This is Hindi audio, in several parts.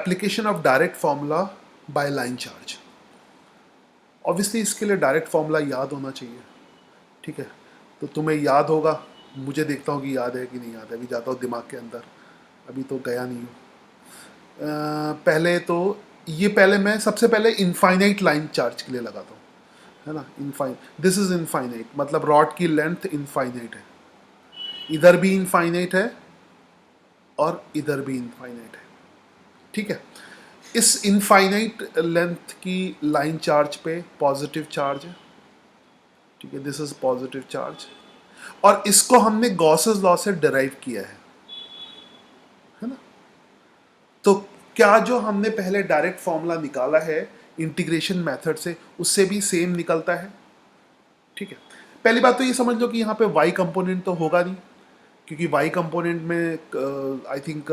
Application of direct formula by line charge. Obviously इसके लिए डायरेक्ट फॉर्मूला याद होना चाहिए, ठीक है। तो तुम्हें याद होगा, मुझे देखता हूँ कि याद है कि नहीं याद है, अभी जाता हूँ दिमाग के अंदर, अभी तो गया नहीं हूँ। पहले तो ये पहले मैं सबसे पहले इनफाइनाइट लाइन चार्ज के लिए लगाता हूँ, है ना। दिस इज इनफाइनाइट मतलब रॉड की लेंथ इनफाइनाइट है, इधर भी इनफाइनाइट है और इधर भी इनफाइनाइट है, ठीक है। इस इनफाइनाइट लेंथ की लाइन चार्ज पे पॉजिटिव चार्ज है, ठीक है। दिस इज पॉजिटिव चार्ज और इसको हमने गॉसेस लॉ से डिराइव किया है ना। तो क्या जो हमने पहले डायरेक्ट फॉर्मूला निकाला है इंटीग्रेशन मेथड से, उससे भी सेम निकलता है, ठीक है। पहली बात तो ये समझ लो कि यहाँ पे y कंपोनेंट तो होगा नहीं, क्योंकि y कंपोनेंट में I think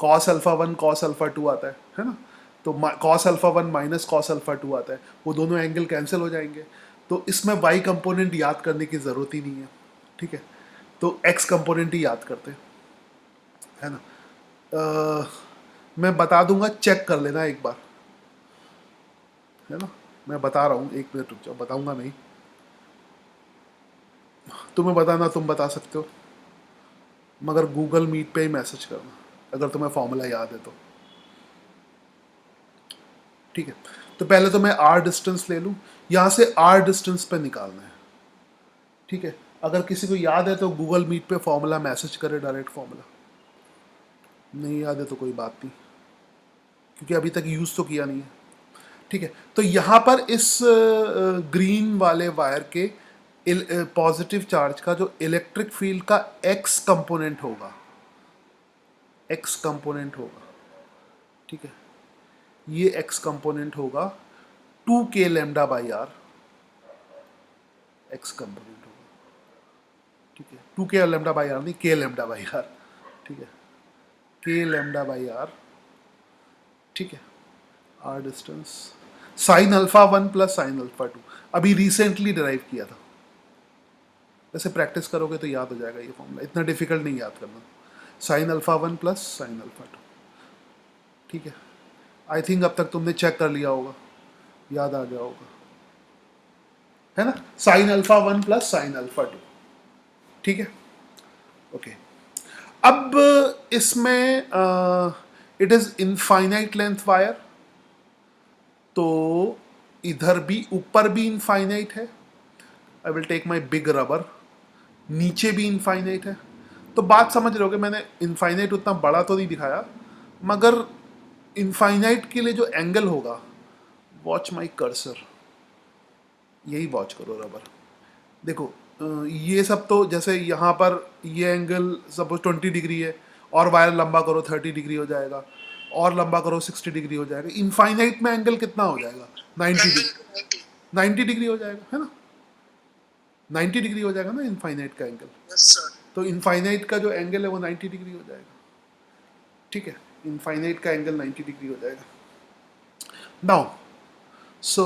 cos alpha one cos alpha two आता है ना। तो cos alpha one minus cos alpha two आता है, वो दोनों एंगल कैंसिल हो जाएंगे, तो इसमें y कंपोनेंट याद करने की ज़रूरत ही नहीं है, ठीक है। तो x कंपोनेंट ही याद करते हैं, है ना। मैं बता दूंगा, चेक कर लेना एक बार, है ना। मैं बता रहा हूँ, एक मिनट रुक जाओ, बताऊंगा नहीं, तुम्हें बताना तुम बता सकते हो, मगर गूगल मीट पे ही मैसेज करना अगर तुम्हें फॉर्मूला याद है तो, ठीक है। तो पहले तो मैं आर डिस्टेंस ले लूँ, यहाँ से आर डिस्टेंस पे निकालना है, ठीक है। अगर किसी को याद है तो गूगल मीट पे फॉर्मूला मैसेज करे, डायरेक्ट फॉर्मूला। नहीं याद है तो कोई बात नहीं, क्योंकि अभी तक यूज़ तो किया नहीं है, ठीक है। तो यहाँ पर इस ग्रीन वाले वायर के पॉजिटिव चार्ज का जो इलेक्ट्रिक फील्ड का एक्स कंपोनेंट होगा, एक्स कंपोनेंट होगा, ठीक है। ये एक्स कंपोनेंट होगा 2k lambda by r, x component होगा, ठीक है। 2k लैम्डा बाई आर नहीं, k लैम्डा बाई आर, ठीक है। k लैम्डा बाई आर, ठीक है। R distance sine alpha one plus sine alpha two, अभी रिसेंटली डिराइव किया था, वैसे प्रैक्टिस करोगे तो याद हो जाएगा ये फॉर्मूला, इतना डिफिकल्ट नहीं याद करना। Sign alpha one plus sine alpha two, ठीक है। आई थिंक अब तक तुमने चेक कर लिया होगा, याद आ गया होगा, है ना। Sine alpha one plus sine alpha two, ठीक है, ओके। अब इसमें it is infinite length wire, तो इधर भी ऊपर भी इनफाइनाइट है, I will take my big rubber, नीचे भी इनफाइनाइट है। तो बात समझ रहे हो कि मैंने इनफाइनाइट उतना बड़ा तो नहीं दिखाया, मगर इनफाइनाइट के लिए जो एंगल होगा, वॉच माई कर्सर, यही वॉच करो रबर। देखो ये सब तो जैसे यहाँ पर ये एंगल सपोज 20 डिग्री है, और वायर लंबा करो 30 डिग्री हो जाएगा, और लंबा करो 60 डिग्री हो जाएगा। इनफाइनाइट में एंगल कितना हो जाएगा? 90 डिग्री, 90 डिग्री हो जाएगा, है ना। 90 डिग्री हो जाएगा ना इनफाइनाइट का एंगल। तो इनफाइनाइट का जो एंगल है वो 90 डिग्री हो जाएगा, ठीक है। इनफाइनाइट का एंगल 90 डिग्री हो जाएगा। Now so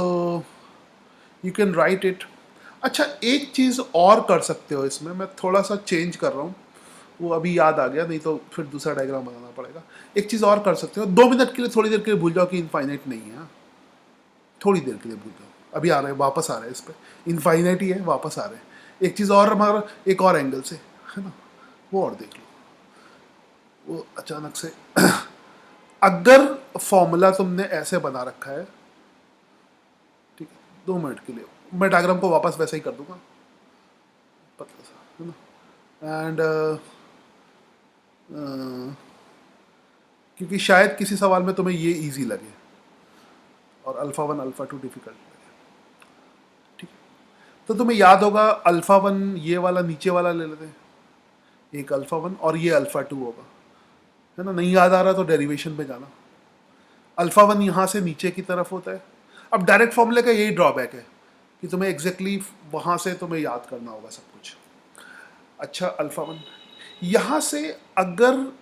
you can write it. अच्छा, एक चीज़ और कर सकते हो इसमें, मैं थोड़ा सा चेंज कर रहा हूँ, वो अभी याद आ गया, नहीं तो फिर दूसरा डायग्राम बनाना पड़ेगा। एक चीज़ और कर सकते हो, 2 मिनट के लिए, थोड़ी देर के लिए भूल जाओ कि इनफाइनाइट नहीं है, हाँ? थोड़ी देर के लिए भूल जाओ, अभी आ रहे हैं, वापस आ रहे हैं इस पर, इनफाइनाइट ही है, वापस आ रहे हैं। एक चीज़ और हमारा, एक और एंगल से, है ना, वो और देख लो। वो अचानक से अगर फॉर्मूला तुमने ऐसे बना रखा है, ठीक है, 2 मिनट के लिए मैं डायग्राम को वापस वैसे ही कर दूंगा, पतला सा, है ना। एंड क्योंकि शायद किसी सवाल में तुम्हें ये इजी लगे और alpha one alpha two difficult लगे, ठीक है। तो तुम्हें याद होगा, अल्फ़ा वन ये वाला नीचे वाला ले लेते हैं, एक अल्फ़ा वन, और ये अल्फ़ा टू होगा, है ना। नहीं याद आ रहा तो डेरिवेशन पे जाना। अल्फ़ा वन यहाँ से नीचे की तरफ होता है। अब डायरेक्ट फॉर्मूले का यही ड्रॉबैक है कि तुम्हें एग्जैक्टली वहाँ से तुम्हें याद करना होगा सब कुछ। अच्छा, अल्फ़ा वन यहाँ से, अगर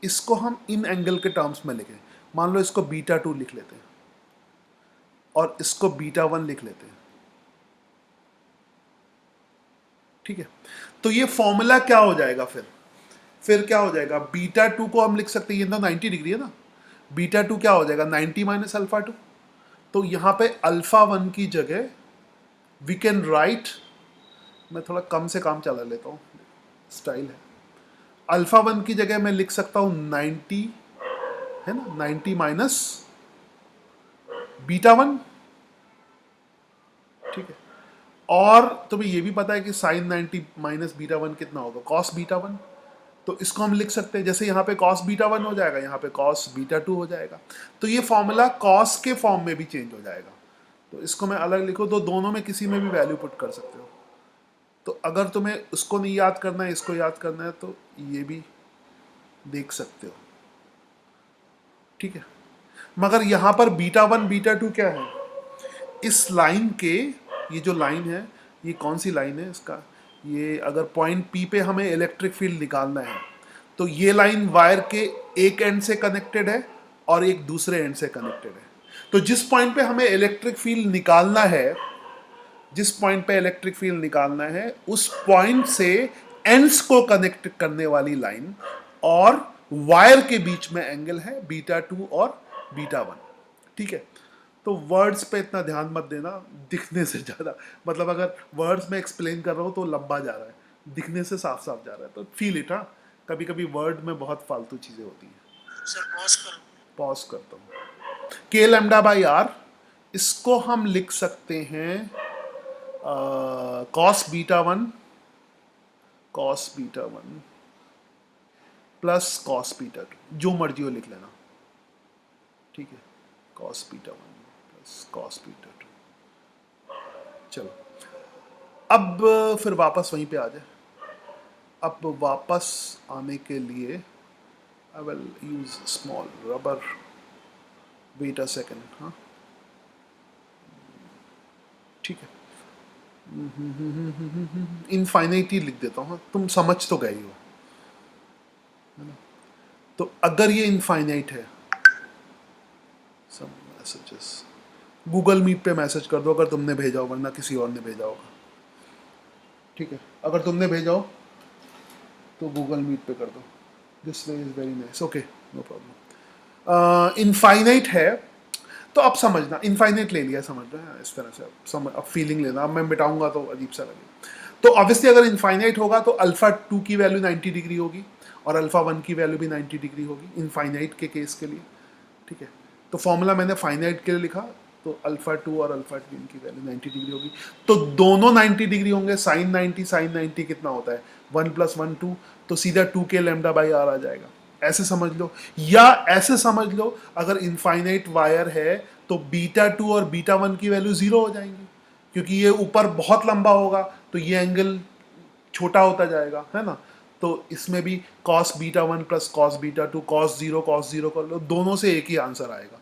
इसको हम इन एंगल के टर्म्स में लिखें, मान लो इसको बीटा टू लिख लेते हैं और इसको बीटा वन लिख लेते हैं, ठीक है। तो ये फॉर्मूला क्या हो जाएगा फिर क्या हो जाएगा? बीटा टू को हम लिख सकते हैं, ये ना 90 डिग्री है ना, बीटा टू क्या हो जाएगा 90 माइनस अल्फा टू। तो यहाँ पे अल्फा वन की जगह वी कैन राइट, मैं थोड़ा कम से काम चला लेता हूँ, स्टाइल है। अल्फा वन की जगह मैं लिख सकता हूँ 90, है ना, 90 माइनस बीटा वन, ठीक है। और तुम्हें ये भी पता है कि साइन 90 माइनस बीटा वन कितना होगा, कॉस बीटा वन। तो इसको हम लिख सकते हैं, जैसे यहाँ पे कॉस बीटा वन हो जाएगा, यहाँ पे कॉस बीटा टू हो जाएगा। तो ये फॉर्मूला कॉस के फॉर्म में भी चेंज हो जाएगा। तो इसको मैं अलग लिखूँ तो दोनों में किसी में भी वैल्यू पुट कर सकते हो। तो अगर तुम्हें उसको नहीं याद करना है, इसको याद करना है, तो ये भी देख सकते हो, ठीक है। मगर यहाँ पर बीटा वन बीटा टू क्या है, इस लाइन के, ये जो लाइन है, ये कौन सी लाइन है इसका, ये अगर पॉइंट पी पे हमें इलेक्ट्रिक फील्ड निकालना है तो ये लाइन वायर के एक एंड से कनेक्टेड है और एक दूसरे एंड से कनेक्टेड है। तो जिस पॉइंट पे हमें इलेक्ट्रिक फील्ड निकालना है, जिस पॉइंट पे इलेक्ट्रिक फील्ड निकालना है, उस पॉइंट से एंड्स को कनेक्ट करने वाली लाइन और वायर के बीच में एंगल है बीटा टू और बीटा वन, ठीक है। तो वर्ड्स पे इतना ध्यान मत देना, दिखने से ज़्यादा, मतलब अगर वर्ड्स में एक्सप्लेन कर रहा हूँ तो लंबा जा रहा है, दिखने से साफ साफ जा रहा है, तो फील इट। हाँ, कभी कभी वर्ड में बहुत फालतू चीज़ें होती हैं। सर पॉज करो, पॉज करता हूँ। के लैम्डा बाई आर, इसको हम लिख सकते हैं cos beta one, cos beta one plus cos beta two, जो मर्जी हो लिख लेना, ठीक है। Cos beta one plus cos beta two. चलो अब फिर वापस वहीं पे आ जाए। अब वापस आने के लिए I will use small rubber, wait a second, हाँ ठीक है। इनफाइनाइटी लिख देता हूँ, हाँ, तुम समझ तो गए हो, है ना। तो अगर ये इनफाइनाइट है, सब मैसेजेस गूगल मीट पे मैसेज कर दो अगर तुमने भेजा हो, वरना किसी और ने भेजा होगा, ठीक है। अगर तुमने भेजा हो तो गूगल मीट पे कर दो। This way is very nice, okay, no problem. Infinite है तो अब समझना, इनफाइनाइट ले लिया, समझ रहे हैं, इस तरह से अब समझ, अब फीलिंग लेना। अब मैं मिटाऊंगा तो अजीब सा लगे। तो ऑब्वियसली अगर इनफाइनाइट होगा तो अल्फा टू की वैल्यू 90 डिग्री होगी और अल्फा वन की वैल्यू भी 90 डिग्री होगी इनफाइनाइट के केस के लिए, ठीक है। तो फॉर्मूला मैंने फाइनाइट के लिए लिखा, तो अल्फा टू और अल्फा टू की वैल्यू 90 डिग्री होगी, तो दोनों 90 डिग्री होंगे। साइन 90 साइन 90 कितना होता है, 1 प्लस 1 2, तो सीधा 2 के लैम्डा बाई आर आ जाएगा। ऐसे समझ लो, या ऐसे समझ लो, अगर इनफाइनाइट वायर है तो बीटा टू और बीटा वन की वैल्यू जीरो हो जाएंगी, क्योंकि ये ऊपर बहुत लंबा होगा तो ये एंगल छोटा होता जाएगा, है ना। तो इसमें भी cos beta one plus cos beta two, cos zero कर लो, दोनों से एक ही आंसर आएगा।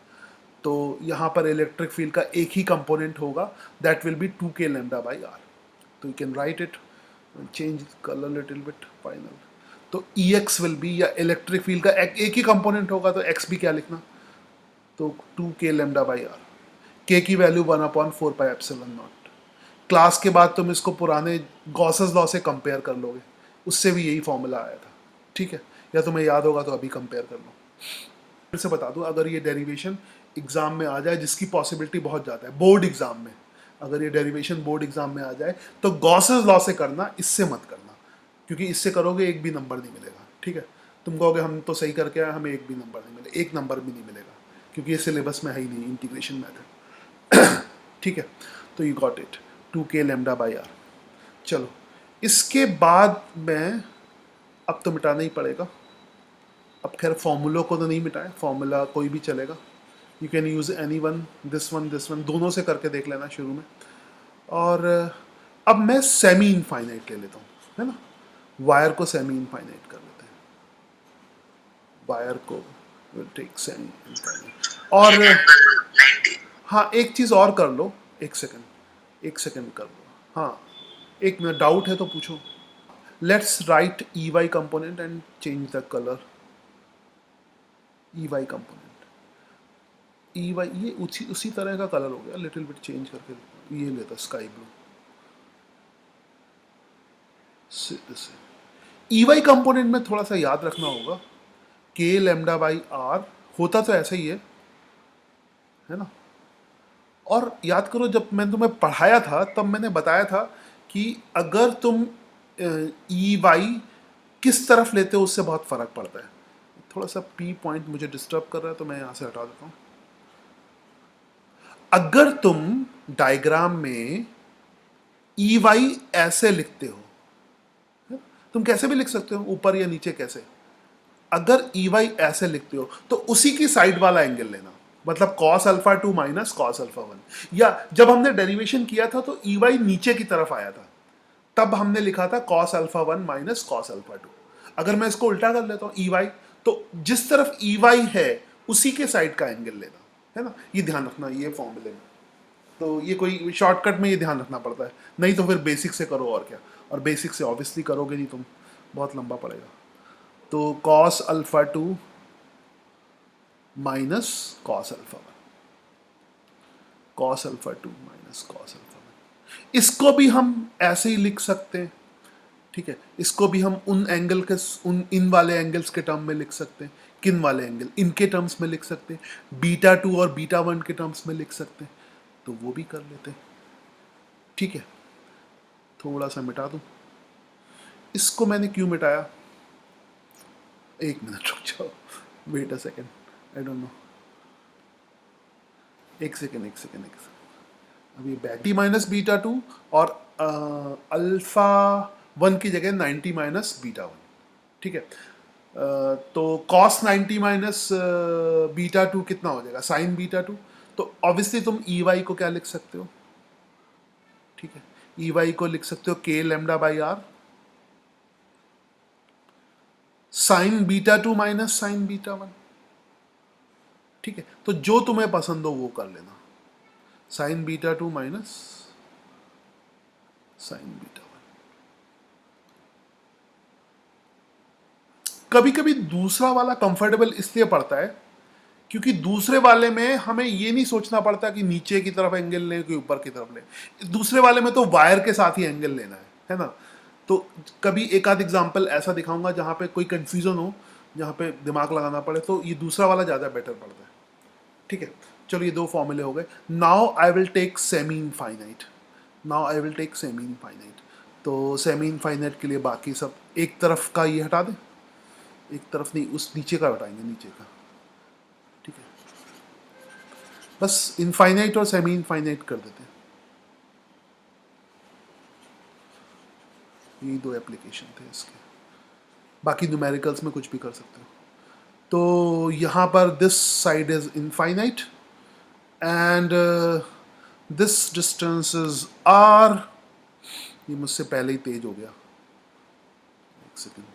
तो यहाँ पर इलेक्ट्रिक फील्ड का एक ही कंपोनेंट होगा, दैट विल बी 2 के लैम्डा बाई आर। तो you can write it, change colour little bit, final. तो ई एक्स विल बी, या इलेक्ट्रिक फील्ड का एक ही कंपोनेंट होगा तो एक्स भी क्या लिखना, तो 2 के लैम्डा बाई आर। के की वैल्यू 1/4πε0। क्लास के बाद तुम इसको पुराने गॉसेस लॉ से कंपेयर कर लोगे, उससे भी यही फॉर्मूला आया था, ठीक है। या तुम्हें याद होगा तो अभी कंपेयर कर लो। फिर से बता दूं, अगर ये डेरिवेशन एग्जाम में आ जाए, जिसकी पॉसिबिलिटी बहुत ज़्यादा है बोर्ड एग्जाम में, अगर ये डेरिवेशन बोर्ड एग्जाम में आ जाए तो गॉसेस लॉ से करना, इससे मत करना, क्योंकि इससे करोगे एक भी नंबर नहीं मिलेगा, ठीक है। तुम कहोगे हम तो सही करके आए, हमें एक भी नंबर नहीं मिले, एक नंबर भी नहीं मिलेगा, क्योंकि ये सिलेबस में है ही नहीं इंटीग्रेशन मेथड, ठीक है। तो यू गॉट इट, 2 के लैम्डा बाई आर। चलो इसके बाद मैं, अब तो मिटाना ही पड़ेगा, अब खैर फॉर्मूलों को तो नहीं मिटाएं, फॉर्मूला कोई भी चलेगा, you can use any one, this one, दोनों से करके देख लेना शुरू में। और अब मैं सेमी इनफाइनाइट ले लेता हूँ, है ना, वायर को सेमी इनफाइनाइट कर लेते हैं, वायर को विल टेक सेमी इनफाइनाइट। और हाँ, एक चीज़ और कर लो, एक सेकेंड कर लो, हाँ एक मिनट, डाउट है तो पूछो। Let's write E y component and change the colour. E y component, E y ये उसी तरह का कलर हो गया, लिटिल बिट चेंज करके ये लेता स्काई ब्लू से। ई वाई कंपोनेंट में थोड़ा सा याद रखना होगा, के लैम्डा बाई आर होता तो ऐसा ही है ना। और याद करो जब मैंने तुम्हें पढ़ाया था तब मैंने बताया था कि अगर तुम ई वाई किस तरफ लेते हो उससे बहुत फर्क पड़ता है। थोड़ा सा पी पॉइंट मुझे डिस्टर्ब कर रहा है तो मैं यहां से हटा देता हूं। अगर तुम डायग्राम में ई वाई ऐसे लिखते हो, तुम कैसे भी लिख सकते हो, ऊपर या नीचे कैसे, अगर ई वाई ऐसे लिखते हो तो उसी की साइड वाला एंगल लेना, मतलब cos alpha two minus cos alpha one. या जब हमने डेरिवेशन किया था तो ई वाई नीचे की तरफ आया था, तब हमने लिखा था cos alpha one minus cos alpha two. अगर मैं इसको उल्टा कर लेता हूं ई वाई, तो जिस तरफ ई वाई है उसी के साइड का एंगल लेना, है ना। ये ध्यान रखना ये फॉर्मूले में, तो ये कोई शॉर्टकट में ये ध्यान रखना पड़ता है, नहीं तो फिर बेसिक से करो और क्या। और बेसिक से ऑब्वियसली करोगे नहीं तुम, बहुत लंबा पड़ेगा। तो cos alpha two minus cos alpha one, cos alpha two minus cos alpha one. इसको भी हम ऐसे ही लिख सकते हैं, ठीक है। इसको भी हम उन एंगल के उन इन वाले एंगल्स के टर्म में लिख सकते हैं। किन वाले एंगल, इनके टर्म्स में लिख सकते हैं, बीटा टू और बीटा वन के टर्म्स में लिख सकते हैं, तो वो भी कर लेते हैं, ठीक है। थोड़ा सा मिटा दूं इसको, मैंने क्यों मिटाया, एक मिनट रुक जाओ, wait a second, I don't know, एक सेकेंड एक सेकेंड एक सेकेंड। अभी back T minus beta two और अल्फा वन की जगह 90 माइनस बीटा वन, ठीक है। तो कॉस 90 माइनस बीटा टू कितना हो जाएगा, साइन बीटा टू। तो ऑब्वियसली तुम ई वाई को क्या लिख सकते हो, ठीक है, ई वाई को लिख सकते हो k lambda by r sine beta two minus sine beta one, ठीक है। तो जो तुम्हें पसंद हो वो कर लेना, sign beta two minus sine beta one. कभी कभी दूसरा वाला कंफर्टेबल इसलिए पड़ता है क्योंकि दूसरे वाले में हमें ये नहीं सोचना पड़ता कि नीचे की तरफ एंगल लें कि ऊपर की तरफ लें। दूसरे वाले में तो वायर के साथ ही एंगल लेना है ना। तो कभी एक आध एग्जांपल ऐसा दिखाऊंगा जहां पे कोई कंफ्यूजन हो, जहां पे दिमाग लगाना पड़े, तो ये दूसरा वाला ज़्यादा बेटर पड़ता है, ठीक है। चलो ये दो फॉर्मूले हो गए। Now I will take semi infinite, now I will take semi infinite. तो सेमी इनफाइनाइट के लिए बाकी सब एक तरफ का ये हटा दें, एक तरफ नहीं, उस नीचे का हटाएंगे, नीचे का, ठीक है। बस इनफाइनाइट और सेमी इनफाइनाइट कर देते हैं, ये दो एप्लीकेशन थे इसके। बाकी न्यूमेरिकल्स में कुछ भी कर सकते हो। तो यहाँ पर this side is infinite and this distance is r. ये मुझसे पहले ही तेज हो गया, एक second.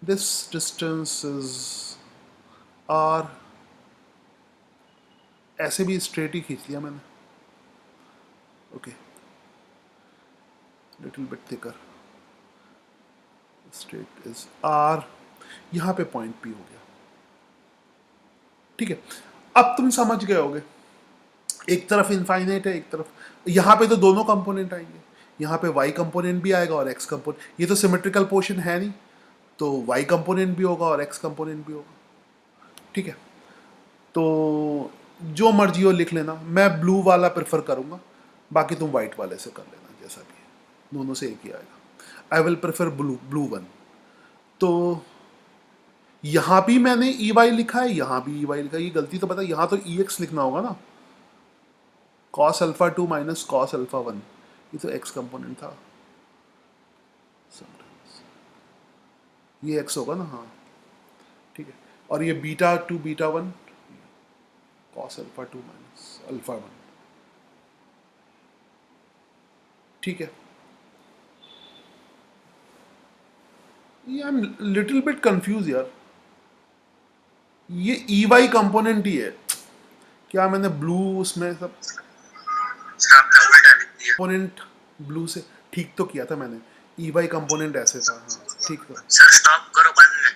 This distance is r, ऐसे भी स्ट्रेट ही खींच लिया मैंने, okay, little bit thicker, straight is r, यहां पे पॉइंट पी हो गया, ठीक है। अब तुम समझ गए होगे, एक तरफ इनफाइनाइट है, एक तरफ, यहां पे तो दोनों कंपोनेंट आएंगे, यहां पे y कंपोनेंट भी आएगा और x कंपोनेंट, ये तो सिमेट्रिकल पोर्शन है नहीं, तो y कंपोनेंट भी होगा और x कंपोनेंट भी होगा, ठीक है। तो जो मर्जी हो लिख लेना, मैं ब्लू वाला प्रेफर करूंगा, बाकी तुम वाइट वाले से कर लेना, जैसा भी है, दोनों से एक ही आएगा। I will prefer blue, blue one. तो यहां भी मैंने ई वाई लिखा है, यहां भी ई वाई लिखा है, ये गलती तो पता, यहां तो ई एक्स लिखना होगा ना, cos alpha two minus cos alpha one, ये तो एक्स कंपोनेंट था, ये एक्स होगा ना, हाँ ठीक है। और ये beta two beta one, cos alpha two minus alpha one, ठीक है। ये I am little bit confuse यार, ये ई वाई कंपोनेंट ही है क्या, मैंने ब्लू उसमें सब कंपोनेंट ब्लू से ठीक तो किया था मैंने, ई वाई कंपोनेंट ऐसे था, हाँ ठीक था सर, स्टॉप करो बाद में।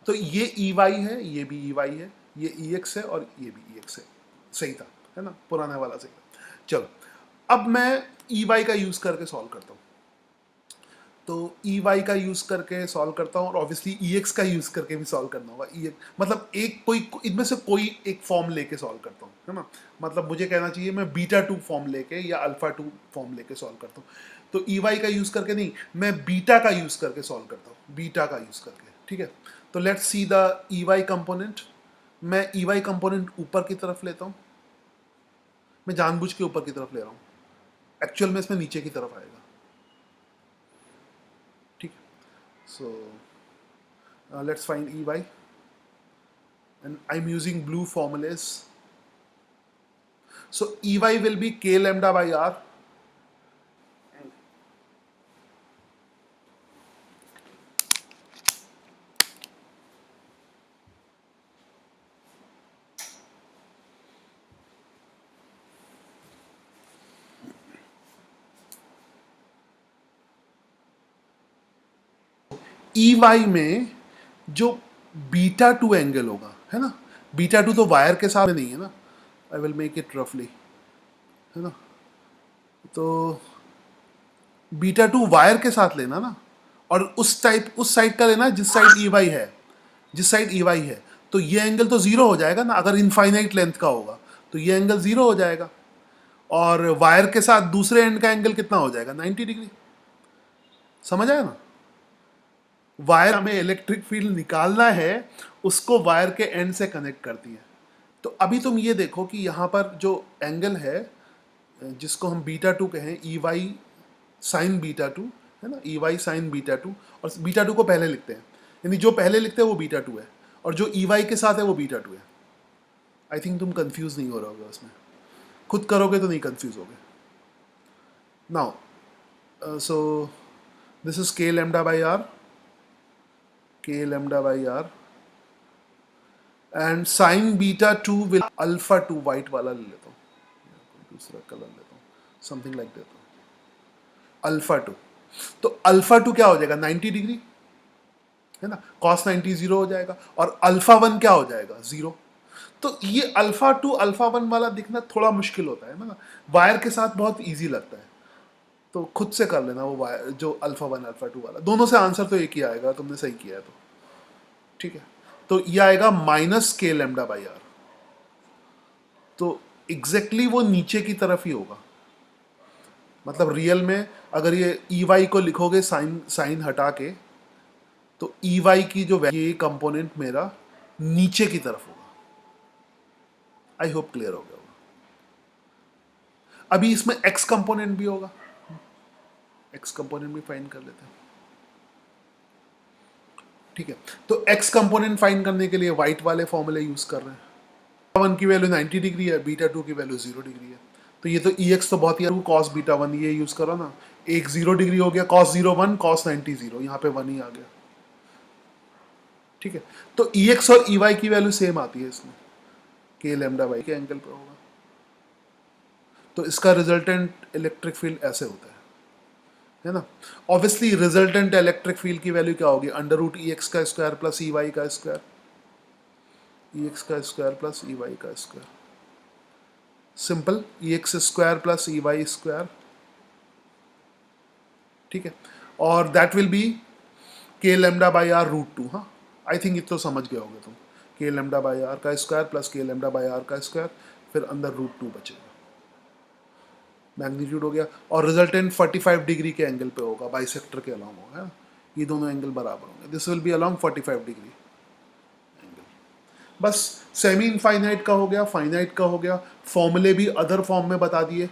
तो ये ई वाई है, ये भी ई वाई है, ये ई एक्स है और ये भी ई एक्स है, सही था, है ना, पुराना वाला सही था। चलो अब मैं ई वाई का यूज करके सॉल्व करता हूँ। तो ई वाई का यूज़ करके सॉल्व करता हूँ और ऑब्वियसली ई एक्स का यूज़ करके भी सॉल्व करना होगा। ई मतलब एक कोई इनमें से कोई एक फॉर्म लेके सॉल्व करता हूँ, है ना। मतलब मुझे कहना चाहिए मैं बीटा टू फॉर्म लेके या अल्फा टू फॉर्म लेके सॉल्व करता हूँ। तो ई वाई का यूज़ करके नहीं, मैं बीटा का यूज़ करके सॉल्व करता हूँ, बीटा का यूज़ करके, ठीक है। तो let's see the E y component. मैं ई वाई कंपोनेंट ऊपर की तरफ लेता हूँ, मैं जानबूझ के ऊपर की तरफ ले रहा हूँ, एक्चुअल में इसमें नीचे की तरफ आएगा, ठीक है। सो let's find EY, and I'm using blue formulas. So EY will be K lambda by R. EY में जो बीटा टू एंगल होगा, है ना, बीटा टू तो वायर के साथ नहीं है ना, आई विल मेक इट रफली, है ना। तो बीटा टू वायर के साथ लेना ना, और उस साइड का लेना जिस साइड EY है, जिस साइड EY है। तो ये एंगल तो जीरो हो जाएगा ना, अगर इनफाइनाइट लेंथ का होगा तो ये एंगल जीरो हो जाएगा, और वायर के साथ दूसरे एंड का एंगल कितना हो जाएगा, 90 डिग्री। समझ आया ना। वायर हमें इलेक्ट्रिक फील्ड निकालना है, उसको वायर के एंड से कनेक्ट करती है। तो अभी तुम ये देखो कि यहाँ पर जो एंगल है जिसको हम बीटा टू कहें, E y sine beta two, है ना, E y sine beta two, और बीटा टू को पहले लिखते हैं, यानी जो पहले लिखते हैं वो बीटा टू है, और जो ई वाई के साथ है वो बीटा टू है। आई थिंक तुम कंफ्यूज नहीं हो रहे होगे उसमें, खुद करोगे तो नहीं कंफ्यूज होगे। Now so this is k lambda by r, k lambda by r, and sine beta two will alpha two, white वाला ले लेता हूँ, दूसरा कलर लेता हूँ, समथिंग लाइक देता हूँ, अल्फा टू। तो अल्फा टू क्या हो जाएगा, 90 डिग्री, है ना, कॉस 90 जीरो हो जाएगा, और अल्फा वन क्या हो जाएगा, जीरो। तो ये अल्फा टू अल्फा वन वाला दिखना थोड़ा मुश्किल होता है ना, वायर के साथ बहुत इजी लगता है, तो खुद से कर लेना वो वायर जो अल्फा वन अल्फा टू वाला, दोनों से आंसर तो एक ही आएगा, तुमने सही किया है तो, ठीक है। तो ये आएगा माइनस के लेमडा बाई आर, तो एग्जैक्टली वो नीचे की तरफ ही होगा। मतलब रियल में अगर ये ई वाई को लिखोगे साइन साइन हटा के, तो ई वाई की जो ये कंपोनेंट मेरा नीचे की तरफ होगा। आई होप क्लियर हो गया होगा। अभी इसमें एक्स कंपोनेंट भी होगा, एक्स कंपोनेंट भी फाइंड कर लेते हैं, ठीक है। तो एक्स कंपोनेंट फाइंड करने के लिए व्हाइट वाले फॉर्मूले यूज कर रहे हैं। वन की वैल्यू 90 डिग्री है, बीटा टू की वैल्यू 0 डिग्री है, तो ये तो ई एक्स तो बहुत ही कॉस बीटा वन, ये यूज करो ना, एक 0 डिग्री हो गया, कॉस 0 1, कॉस 90 0, यहाँ पे 1 ही आ गया, ठीक है। तो ई एक्स और ई वाई की वैल्यू सेम आती है इसमें, के लेमडा वाई के एंगल पे होगा, तो इसका रिजल्टेंट इलेक्ट्रिक फील्ड ऐसे होता है ना। ऑब्वियसली रिजल्टेंट इलेक्ट्रिक फील्ड की वैल्यू क्या होगी, अंडर रूट ई एक्स का स्क्वायर प्लस ई वाई का स्क्वायर, ई एक्स का स्क्वायर प्लस ई वाई का square, simple, E x square plus E y square, ठीक है। और that will be k lambda by r root two. हाँ, आई थिंक इतना समझ गए होगे तुम, के लेमडा बाई आर का square plus k lambda by r का स्क्वायर, फिर अंदर रूट टू बचेगा, मैग्नीट्यूड हो गया, और रिजल्टेंट 45 डिग्री के एंगल पे होगा, बाइसेक्टर के अलॉन्ग होगा, ये दोनों एंगल बराबर होंगे, this will be along 45 degree angle. बस सेमी इनफाइनाइट का हो गया, फाइनाइट का हो गया, फॉर्मूले भी अदर फॉर्म में बता दिए,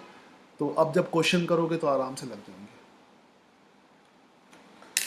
तो अब जब क्वेश्चन करोगे तो आराम से लग जाएंगे।